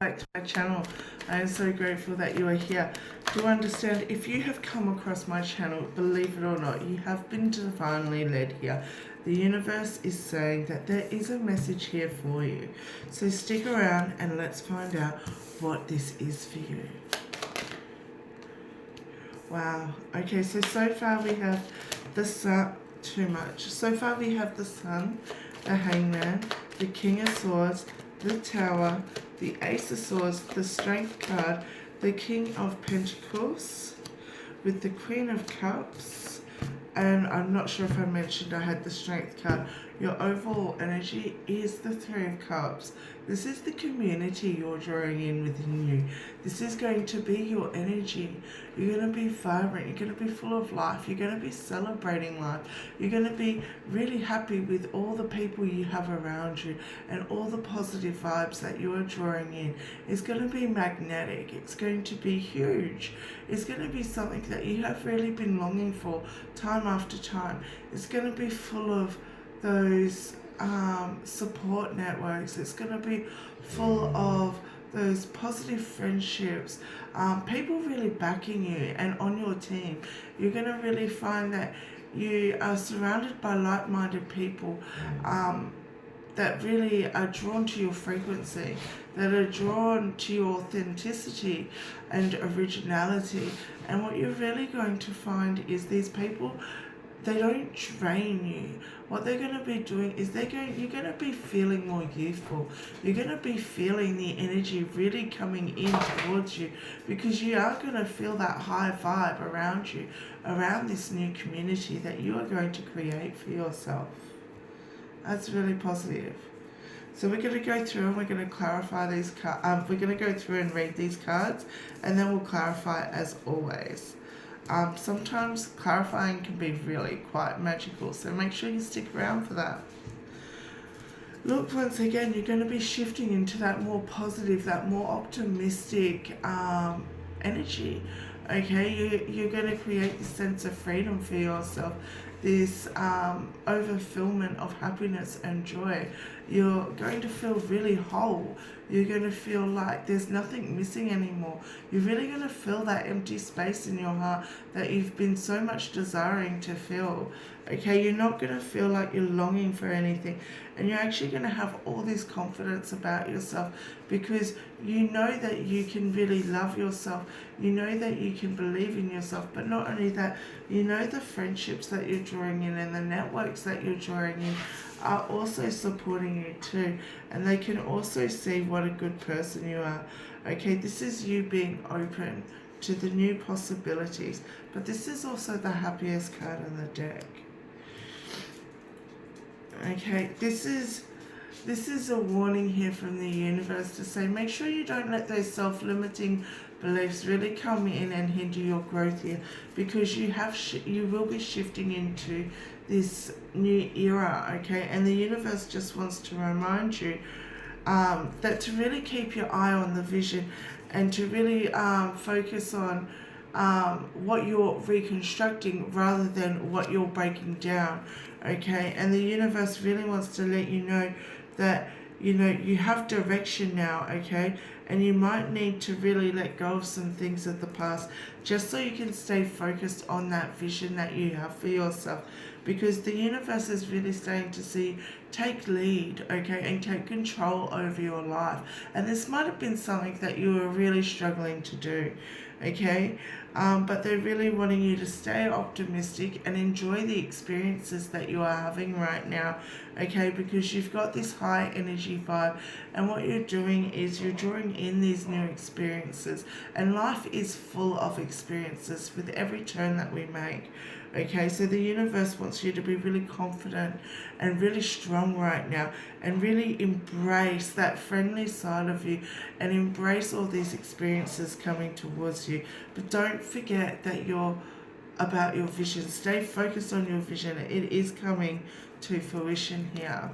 Back to my channel. I am so grateful that you are here. Do understand, if you have come across my channel, believe it or not, you have been divinely led here. The universe is saying that there is a message here for you. So stick around and let's find out what this is for you. Wow. Okay, so far we have the sun. Too much. So far we have the Sun, the Hangman, the King of Swords, the Tower, the Ace of Swords, the Strength card, the King of Pentacles, with the Queen of Cups, and I'm not sure if I mentioned I had the Strength card. Your overall energy is the Three of Cups. This is the community you're drawing in within you. This is going to be your energy. You're going to be vibrant. You're going to be full of life. You're going to be celebrating life. You're going to be really happy with all the people you have around you and all the positive vibes that you are drawing in. It's going to be magnetic. It's going to be huge. It's going to be something that you have really been longing for time after time. It's going to be full of those support networks. It's going to be full of those positive friendships, people really backing you and on your team. You're going to really find that you are surrounded by like-minded people that really are drawn to your frequency, that are drawn to your authenticity and originality. And what you're really going to find is these people, they don't drain you. What they're going to be doing is you're going to be feeling more youthful. You're going to be feeling the energy really coming in towards you, because you are going to feel that high vibe around you, around this new community that you are going to create for yourself. That's really positive. So we're going to go through and we're going to clarify these cards. We're going to go through and read these cards, and then we'll clarify as always. Sometimes clarifying can be really quite magical, so make sure you stick around for that. Look, once again, you're going to be shifting into that more positive, that more optimistic energy. Okay, you're going to create this sense of freedom for yourself, this overfillment of happiness and joy. You're going to feel really whole. You're going to feel like there's nothing missing anymore. You're really going to feel that empty space in your heart that you've been so much desiring to fill. Okay, you're not going to feel like you're longing for anything, and you're actually going to have all this confidence about yourself, because you know that you can really love yourself. You know that you can believe in yourself, but not only that, you know the friendships that you're drawing in and the networks that you're drawing in are also supporting you too, and they can also see what a good person you are. Okay, this is you being open to the new possibilities, but this is also the happiest card in the deck. Okay, this is a warning here from the universe to say, make sure you don't let those self-limiting beliefs really come in and hinder your growth here, because you will be shifting into this new era. Okay, and the universe just wants to remind you that to really keep your eye on the vision, and to really focus on what you're reconstructing rather than what you're breaking down. Okay, and the universe really wants to let you know that you have direction now. Okay, and you might need to really let go of some things of the past, just so you can stay focused on that vision that you have for yourself, because the universe is really starting to see, take lead, okay, and take control over your life. And this might have been something that you were really struggling to do, okay, but they're really wanting you to stay optimistic and enjoy the experiences that you are having right now, okay, because you've got this high energy vibe, and what you're doing is you're drawing in these new experiences, and life is full of experiences with every turn that we make. Okay, so the universe wants you to be really confident and really strong right now, and really embrace that friendly side of you, and embrace all these experiences coming towards you. But don't forget that you're about your vision. Stay focused on your vision. It is coming to fruition here.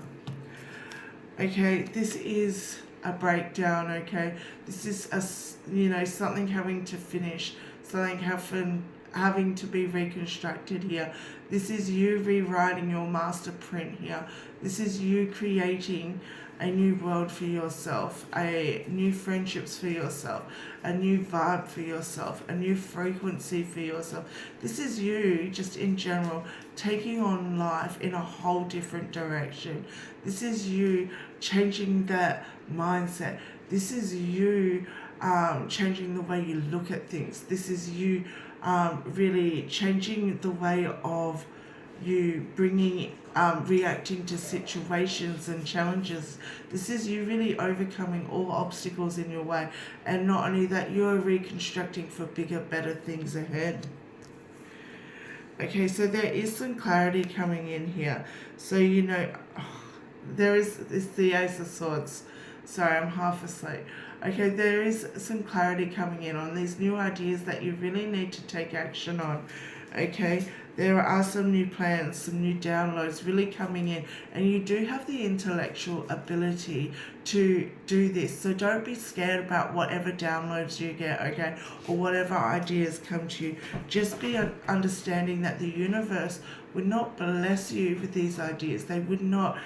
Okay, this is a breakdown. Okay, this is something having to finish, something having to be reconstructed here. This is you rewriting your master print here. This is you creating a new world for yourself, a new friendships for yourself, a new vibe for yourself, a new frequency for yourself. This is you just in general taking on life in a whole different direction. This is you changing that mindset. This is you changing the way you look at things. This is you really changing the way of you bringing reacting to situations and challenges. This is you really overcoming all obstacles in your way, and not only that, you're reconstructing for bigger, better things ahead. Okay, so there is some clarity coming in here. So there is the Ace of Swords. Sorry, I'm half asleep. Okay, there is some clarity coming in on these new ideas that you really need to take action on. Okay, there are some new plans, some new downloads really coming in, and you do have the intellectual ability to do this. So don't be scared about whatever downloads you get, okay, or whatever ideas come to you. Just be understanding that the universe would not bless you with these ideas. They would not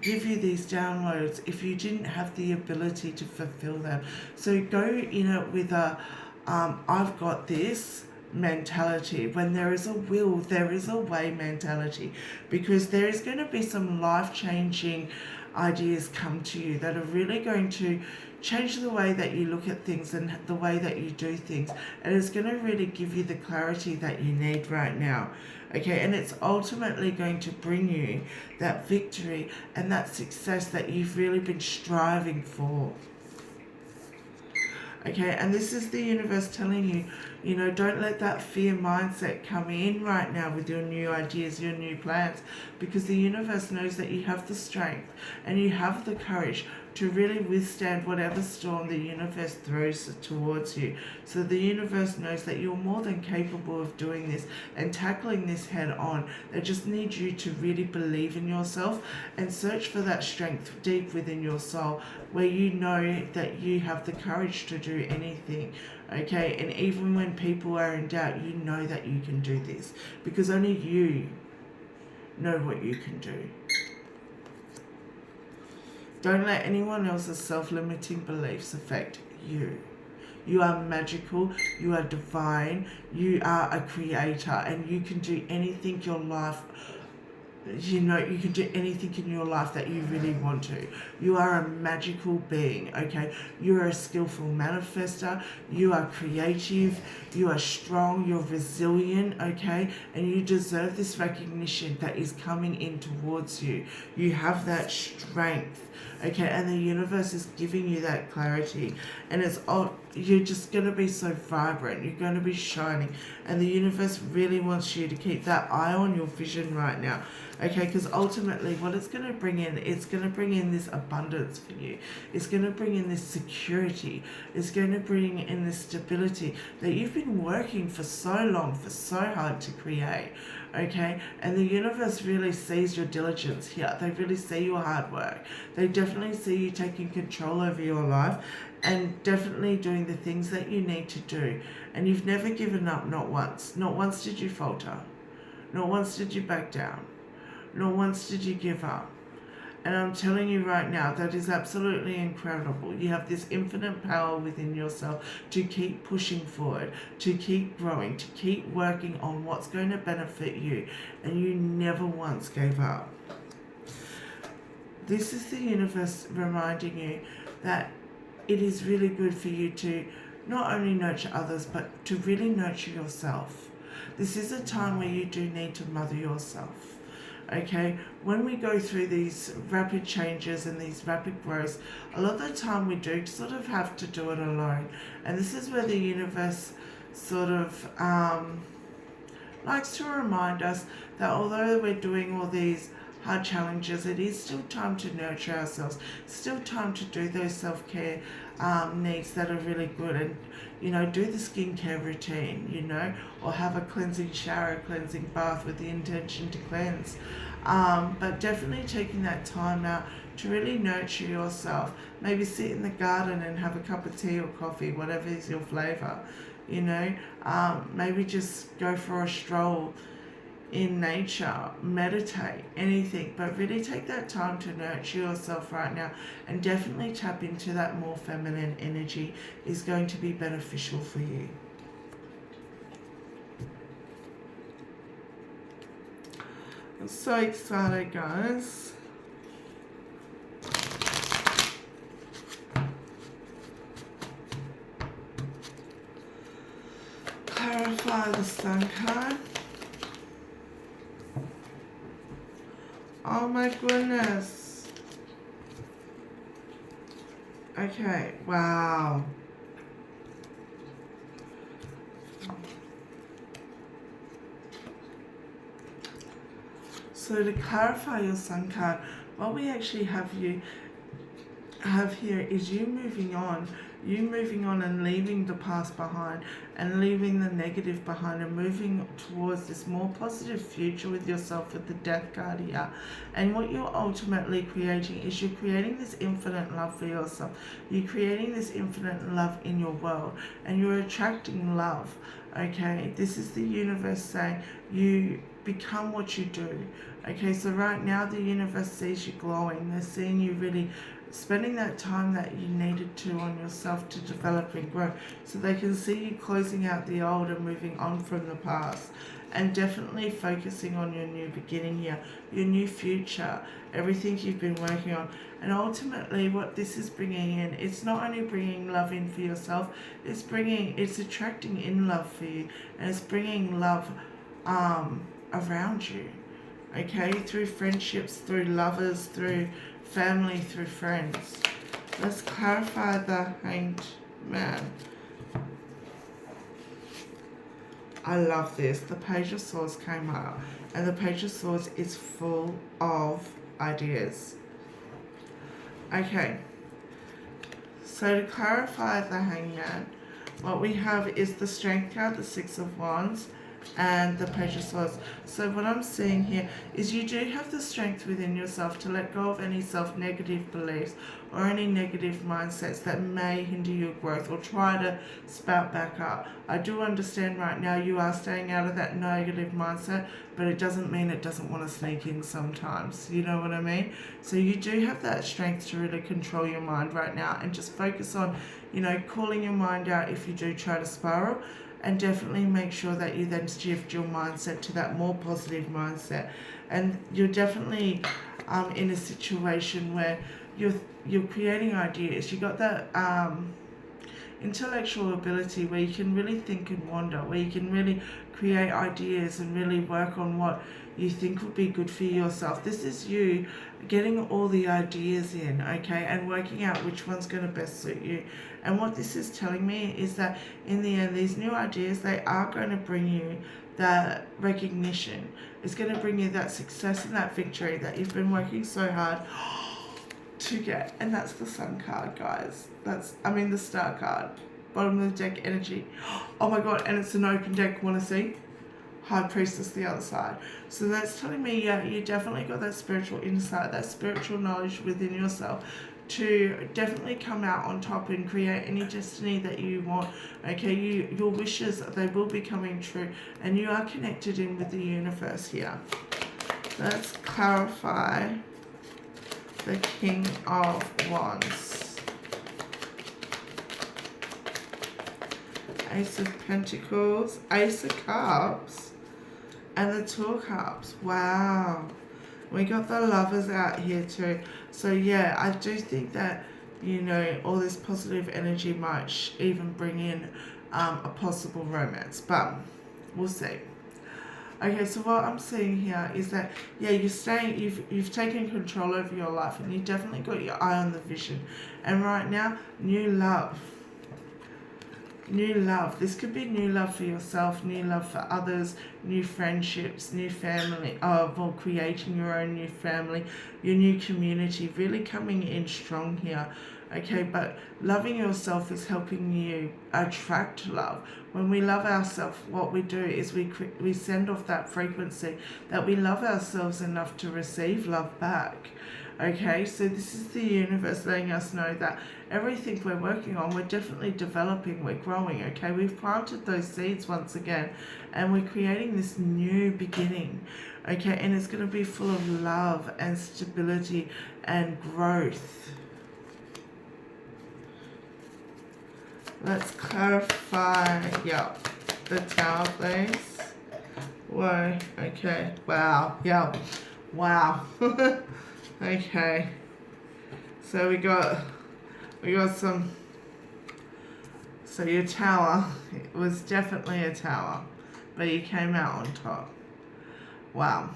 give you these downloads if you didn't have the ability to fulfill them. So go in it with a I've got this mentality. When there is a will, there is a way mentality, because there is going to be some life-changing ideas come to you that are really going to change the way that you look at things and the way that you do things, and it's going to really give you the clarity that you need right now. Okay, and it's ultimately going to bring you that victory and that success that you've really been striving for. Okay, and this is the universe telling you, don't let that fear mindset come in right now with your new ideas, your new plans, because the universe knows that you have the strength and you have the courage to really withstand whatever storm the universe throws towards you. So the universe knows that you're more than capable of doing this and tackling this head on. They just need you to really believe in yourself and search for that strength deep within your soul, where you know that you have the courage to do anything. Okay, and even when people are in doubt, you know that you can do this, because only you know what you can do. Don't let anyone else's self-limiting beliefs affect you. You are magical, you are divine, you are a creator, and you can do anything your life, you can do anything in your life that you really want to. You are a magical being, okay? You are a skillful manifester, you are creative, you are strong, you're resilient, okay? And you deserve this recognition that is coming in towards you. You have that strength. Okay, and the universe is giving you that clarity, and you're just going to be so vibrant, you're going to be shining, and the universe really wants you to keep that eye on your vision right now. Okay, because ultimately what it's going to bring in, it's going to bring in this abundance for you. It's going to bring in this security. It's going to bring in this stability that you've been working for so long, for so hard to create. Okay, and the universe really sees your diligence here. They really see your hard work. They definitely see you taking control over your life and definitely doing the things that you need to do. And you've never given up, not once. Not once did you falter. Not once did you back down. Not once did you give up. And I'm telling you right now, that is absolutely incredible. You have this infinite power within yourself to keep pushing forward, to keep growing, to keep working on what's going to benefit you. And you never once gave up. This is the universe reminding you that it is really good for you to not only nurture others, but to really nurture yourself. This is a time where you do need to mother yourself. Okay, when we go through these rapid changes and these rapid growths, a lot of the time we do sort of have to do it alone. And this is where the universe sort of likes to remind us that although we're doing all these hard challenges, it is still time to nurture ourselves, still time to do those self-care needs that are really good, and do the skincare routine, or have a cleansing shower, a cleansing bath with the intention to cleanse, but definitely taking that time out to really nurture yourself. Maybe sit in the garden and have a cup of tea or coffee, whatever is your flavor. Maybe just go for a stroll in nature, meditate, anything, but really take that time to nurture yourself right now, and definitely tap into that more feminine energy is going to be beneficial for you. I'm so excited, guys. Clarify the Sun card. Oh my goodness. Okay, wow. So to clarify your Sun card, what we actually have here is you moving on and leaving the past behind and leaving the negative behind and moving towards this more positive future with yourself with the Death card here. And what you're ultimately creating is you're creating this infinite love for yourself. You're creating this infinite love in your world, and you're attracting love. Okay, this is the universe saying you become what you do. Okay, so right now the universe sees you glowing. They're seeing you really spending that time that you needed to on yourself to develop and grow, so they can see you closing out the old and moving on from the past, and definitely focusing on your new beginning here, your new future, everything you've been working on. And ultimately what this is bringing in, it's not only bringing love in for yourself, it's attracting in love for you, and it's bringing love around you, okay, through friendships, through lovers, through family, through friends. Let's clarify the Hanged Man. I love this. The Page of Swords came out, and the Page of Swords is full of ideas. Okay, so to clarify the Hangman, what we have is the Strength card, the Six of Wands, and the Page of Swords. So what I'm seeing here is you do have the strength within yourself to let go of any self-negative beliefs or any negative mindsets that may hinder your growth or try to spout back up. I do understand right now you are staying out of that negative mindset, but it doesn't mean it doesn't want to sneak in sometimes. You know what I mean? So you do have that strength to really control your mind right now, and just focus on, you know, calling your mind out if you do try to spiral. And definitely make sure that you then shift your mindset to that more positive mindset. And you're definitely in a situation where you're creating ideas. You got that intellectual ability where you can really think and wander, where you can really create ideas and really work on what you think would be good for yourself. This is you getting all the ideas in, okay, and working out which one's going to best suit you. And what this is telling me is that in the end, these new ideas, they are going to bring you that recognition. It's going to bring you that success and that victory that you've been working so hard to get. And that's the Sun card, guys. The Star card, bottom of the deck energy. Oh my god, and it's an open deck. Want to see? High Priestess, the other side. So that's telling me, yeah, you definitely got that spiritual insight, that spiritual knowledge within yourself to definitely come out on top and create any destiny that you want. Okay, your wishes, they will be coming true, and you are connected in with the universe here. Let's clarify the King of Wands. Ace of Pentacles, Ace of Cups, and the Two of Cups. Wow. We got the Lovers out here too. So yeah, I do think that, you know, all this positive energy might even bring in a possible romance, but we'll see. Okay, so what I'm seeing here is that, yeah, you've taken control over your life, and you definitely got your eye on the vision. And right now, new love. New love. This could be new love for yourself, new love for others, new friendships, new family, creating your own new family, your new community, really coming in strong here. Okay, but loving yourself is helping you attract love. When we love ourselves, what we do is we send off that frequency that we love ourselves enough to receive love back. Okay, so this is the universe letting us know that everything we're working on, we're definitely developing, we're growing, okay? We've planted those seeds once again, and we're creating this new beginning, okay? And it's going to be full of love and stability and growth. Let's clarify, the Tower, please. Whoa, okay, wow, wow. Okay, so we got some, so your Tower, it was definitely a Tower, but you came out on top. Wow.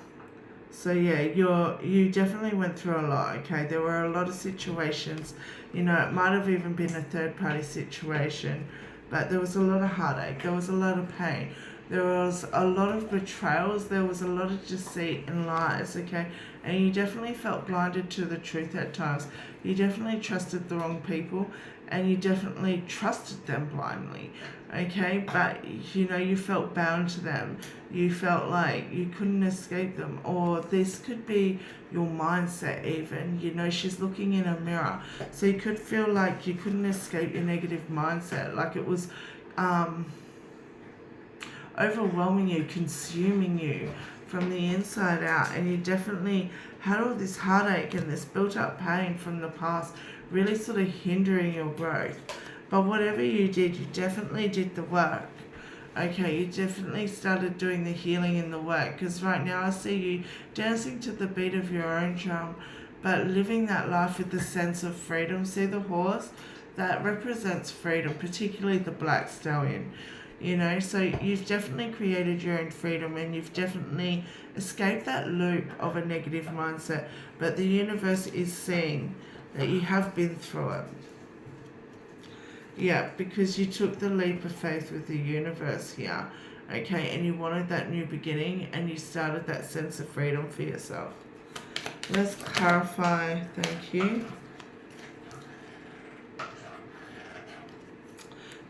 So yeah, you definitely went through a lot, okay? There were a lot of situations, it might have even been a third party situation, but there was a lot of heartache, there was a lot of pain, there was a lot of betrayals, there was a lot of deceit and lies, okay? And you definitely felt blinded to the truth at times. You definitely trusted the wrong people, and you definitely trusted them blindly, okay? But, you felt bound to them. You felt like you couldn't escape them, or this could be your mindset even. She's looking in a mirror. So you could feel like you couldn't escape your negative mindset, like it was overwhelming you, consuming you from the inside out, and you definitely had all this heartache and this built up pain from the past really sort of hindering your growth. But whatever you did, you definitely did the work. Okay, you definitely started doing the healing and the work, because right now I see you dancing to the beat of your own drum, but living that life with the sense of freedom. See the horse? That represents freedom, particularly the black stallion. So you've definitely created your own freedom, and you've definitely escaped that loop of a negative mindset. But the universe is seeing that you have been through it. Yeah, because you took the leap of faith with the universe here, okay, and you wanted that new beginning, and you started that sense of freedom for yourself. Let's clarify. Thank you.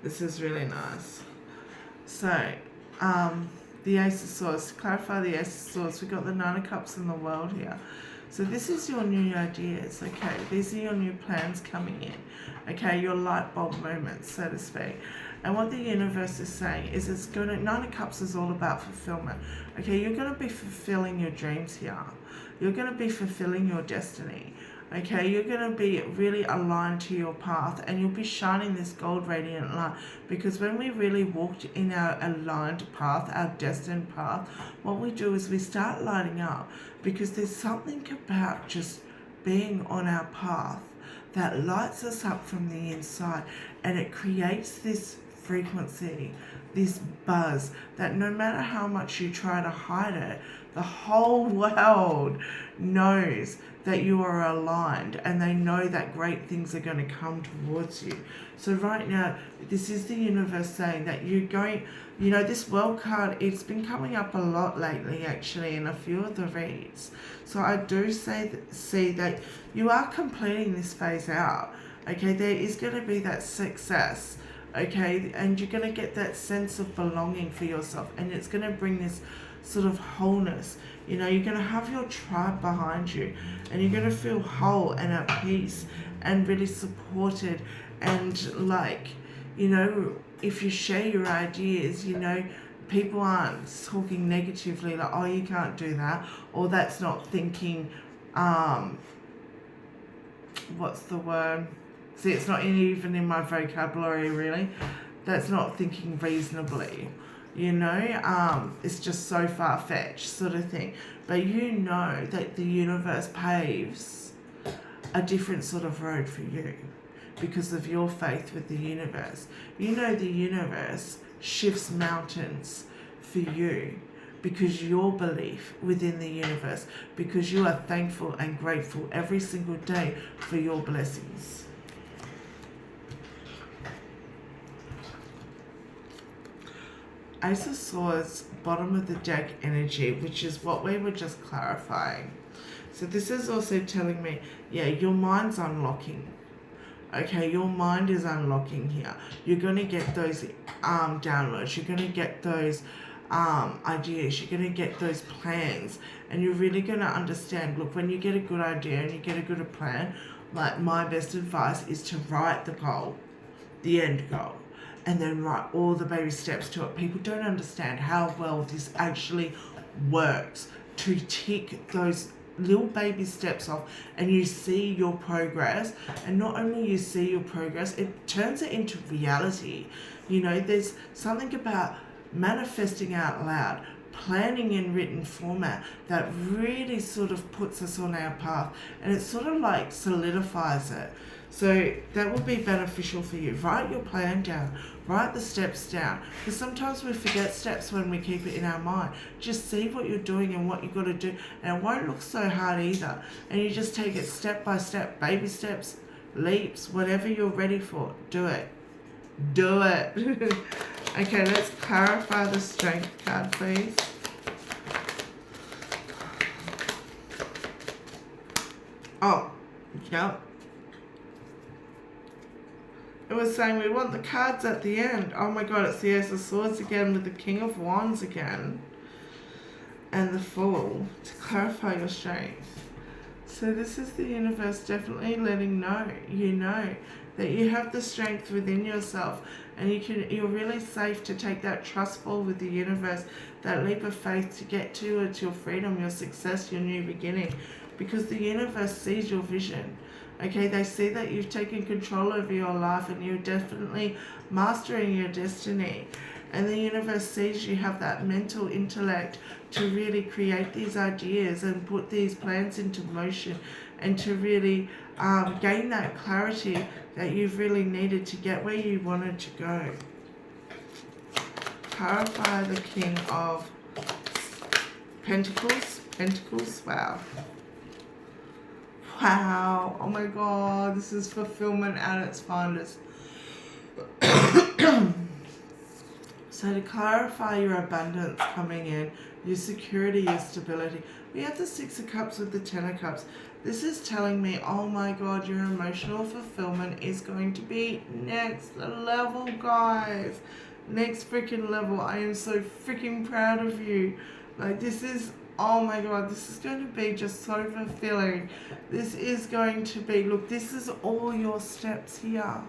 This is really nice. So, the Ace of Swords. To clarify the Ace of Swords, we've got the Nine of Cups in the World here. So this is your new ideas, okay? These are your new plans coming in, okay? Your light bulb moments, so to speak. And what the universe is saying is it's going to, Nine of Cups is all about fulfillment, okay? You're going to be fulfilling your dreams here. You're going to be fulfilling your destiny, okay? You're going to be really aligned to your path, and you'll be shining this gold radiant light, because when we really walked in our aligned path, our destined path, what we do is we start lighting up, because there's something about just being on our path that lights us up from the inside, and it creates this frequency, this buzz, that no matter how much you try to hide it, the whole world knows that you are aligned, and they know that great things are going to come towards you. So right now, this is the universe saying that you're going, this World card, it's been coming up a lot lately actually in a few of the reads. So I do see that you are completing this phase out, okay? There is going to be that success, okay? And you're going to get that sense of belonging for yourself, and it's going to bring this sort of wholeness. You're going to have your tribe behind you, and you're going to feel whole and at peace and really supported, and like, if you share your ideas, people aren't talking negatively like, oh, you can't do that, or that's not thinking, what's the word? See, it's not even in my vocabulary really. That's not thinking reasonably. It's just so far-fetched sort of thing. But that the universe paves a different sort of road for you because of your faith with the universe. The universe shifts mountains for you because your belief within the universe, because you are thankful and grateful every single day for your blessings. Ace of Swords, bottom of the deck energy, which is what we were just clarifying. So this is also telling me, your mind's unlocking. Okay, your mind is unlocking here. You're going to get those downloads. You're going to get those ideas. You're going to get those plans, and you're really going to understand. Look, when you get a good idea and you get a good plan, like my best advice is to write the goal, the end goal, and then write all the baby steps to it. People don't understand how well this actually works to tick those little baby steps off, and you see your progress. And not only you see your progress, it turns it into reality. You know, there's something about manifesting out loud, planning in written format, that really sort of puts us on our path, and it sort of like solidifies it. So that will be beneficial for you. Write your plan down. Write the steps down. Because sometimes we forget steps when we keep it in our mind. Just see what you're doing and what you've got to do. And it won't look so hard either. And you just take it step by step. Baby steps, leaps, whatever you're ready for. Do it. Do it. Okay, let's clarify the strength card, please. Oh, yep. It was saying we want the cards at the end. Oh my god, it's the Ace of Swords again with the King of Wands again. And the Fool, to clarify your strength. So this is the universe definitely letting you know that you have the strength within yourself, and you're really safe to take that trust fall with the universe, that leap of faith to get towards your freedom, your success, your new beginning, because the universe sees your vision. Okay, they see that you've taken control over your life and you're definitely mastering your destiny. And the universe sees you have that mental intellect to really create these ideas and put these plans into motion, and to really gain that clarity that you've really needed to get where you wanted to go. Clarify the King of Pentacles. Wow. Wow, oh my god, this is fulfillment at its finest. So to clarify your abundance coming in, your security, your stability, we have the Six of Cups with the Ten of Cups. This is telling me, oh my god, your emotional fulfillment is going to be next level, guys. Next freaking level. I am so freaking proud of you. Like, this is, oh my god, this is going to be just so fulfilling. This is going to be, look, this is all your steps here.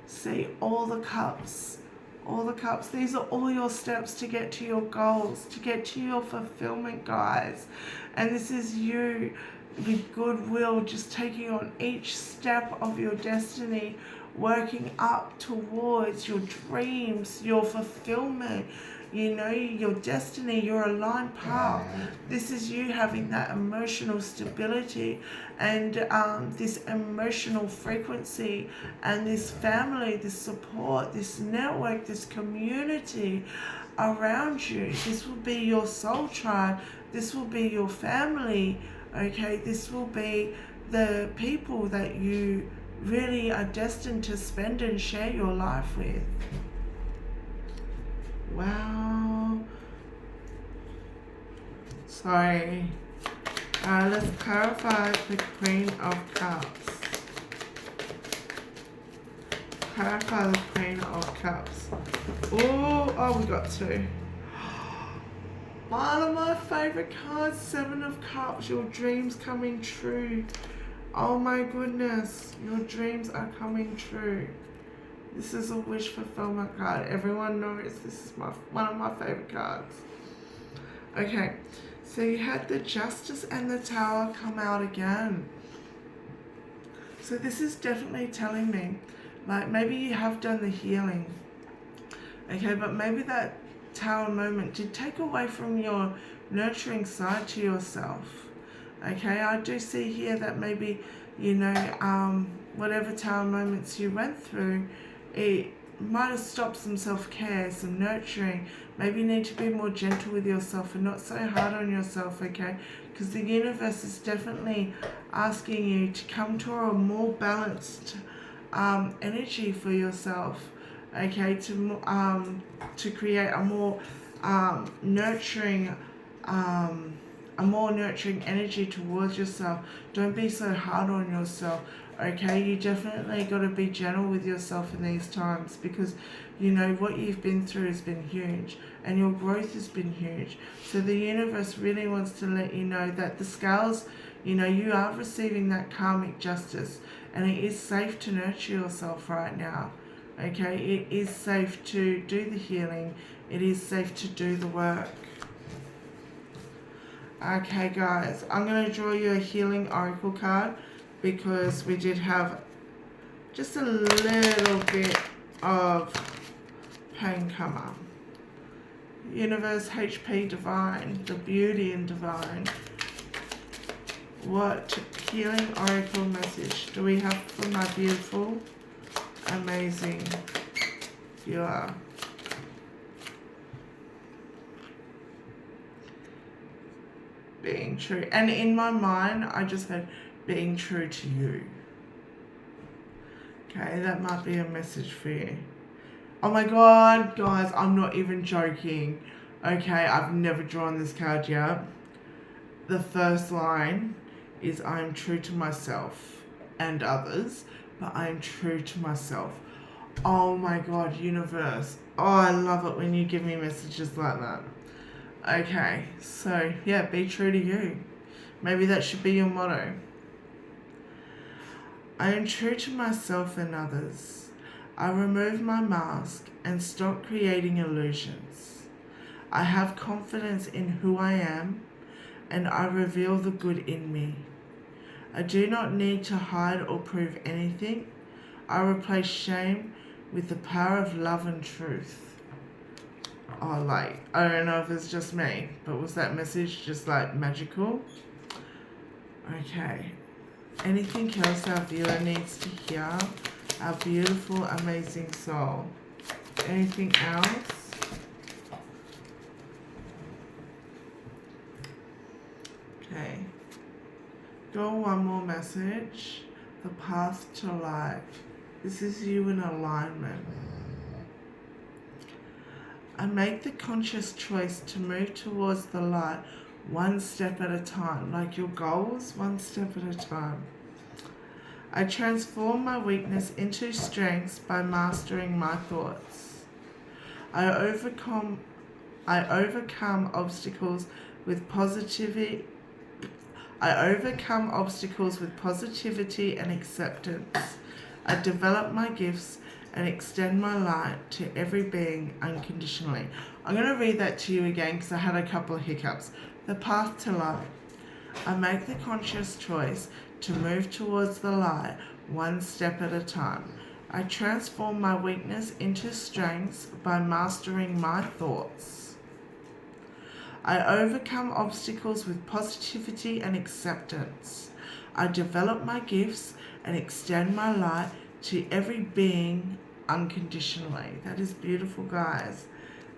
See, all the cups. All the cups. These are all your steps to get to your goals, to get to your fulfillment, guys. And this is you with goodwill, just taking on each step of your destiny, working up towards your dreams, your fulfillment, you know, your destiny, your aligned path. This is you having that emotional stability and this emotional frequency, and this family, this support, this network, this community around you. This will be your soul tribe. This will be your family. Okay, this will be the people that you really are destined to spend and share your life with. Wow. Sorry. Let's clarify the Queen of Cups. Clarify the Queen of Cups. Oh, we got two. One of my favorite cards, Seven of Cups. Your dreams coming true. Oh my goodness, your dreams are coming true. This is a wish fulfillment card. Everyone knows this is one of my favorite cards. Okay, so you had the Justice and the Tower come out again. So this is definitely telling me, like, maybe you have done the healing. Okay, but maybe that Tower moment did take away from your nurturing side to yourself. Okay, I do see here that maybe, you know, whatever Tower moments you went through, it might have stopped some self-care, some nurturing. Maybe you need to be more gentle with yourself and not so hard on yourself, okay? Because the universe is definitely asking you to come to a more balanced energy for yourself, okay? To create a more nurturing a more nurturing energy towards yourself. Don't be so hard on yourself, okay? You definitely got to be gentle with yourself in these times, because you know what you've been through has been huge and your growth has been huge. So the universe really wants to let you know that the scales, you know, you are receiving that karmic justice, and it is safe to nurture yourself right now, okay? It is safe to do the healing. It is safe to do the work. Okay guys, I'm going to draw you a healing oracle card, because we did have just a little bit of pain come up. Universe, HP, divine, the beauty in divine. What healing oracle message do we have for my beautiful, amazing viewer? Being true. And in my mind, I just had being true to you. Okay, that might be a message for you. Oh my god, guys, I'm not even joking. Okay, I've never drawn this card yet. The first line is, I am true to myself and others, but I am true to myself. Oh my god, universe. Oh, I love it when you give me messages like that. Okay, so yeah, be true to you. Maybe that should be your motto. I am true to myself and others. I remove my mask and stop creating illusions. I have confidence in who I am, and I reveal the good in me. I do not need to hide or prove anything. I replace shame with the power of love and truth. Oh, like, I don't know if it's just me, but was that message just like magical? Okay. Anything else our viewer needs to hear? Our beautiful, amazing soul. Anything else? Okay. Go one more message. The path to light. This is you in alignment. I make the conscious choice to move towards the light one step at a time, like your goals, one step at a time. I transform my weakness into strength by mastering my thoughts. I overcome obstacles with positivity. I overcome obstacles with positivity and acceptance. I develop my gifts and extend my light to every being unconditionally. I'm going to read that to you again because I had a couple of hiccups. The path to light. I make the conscious choice to move towards the light one step at a time. I transform my weakness into strength by mastering my thoughts. I overcome obstacles with positivity and acceptance. I develop my gifts and extend my light to every being unconditionally. That is beautiful, guys.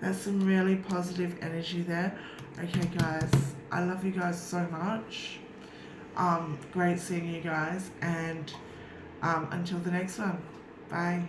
That's some really positive energy there. Okay, guys, I love you guys so much. Great seeing you guys, and until the next one, bye.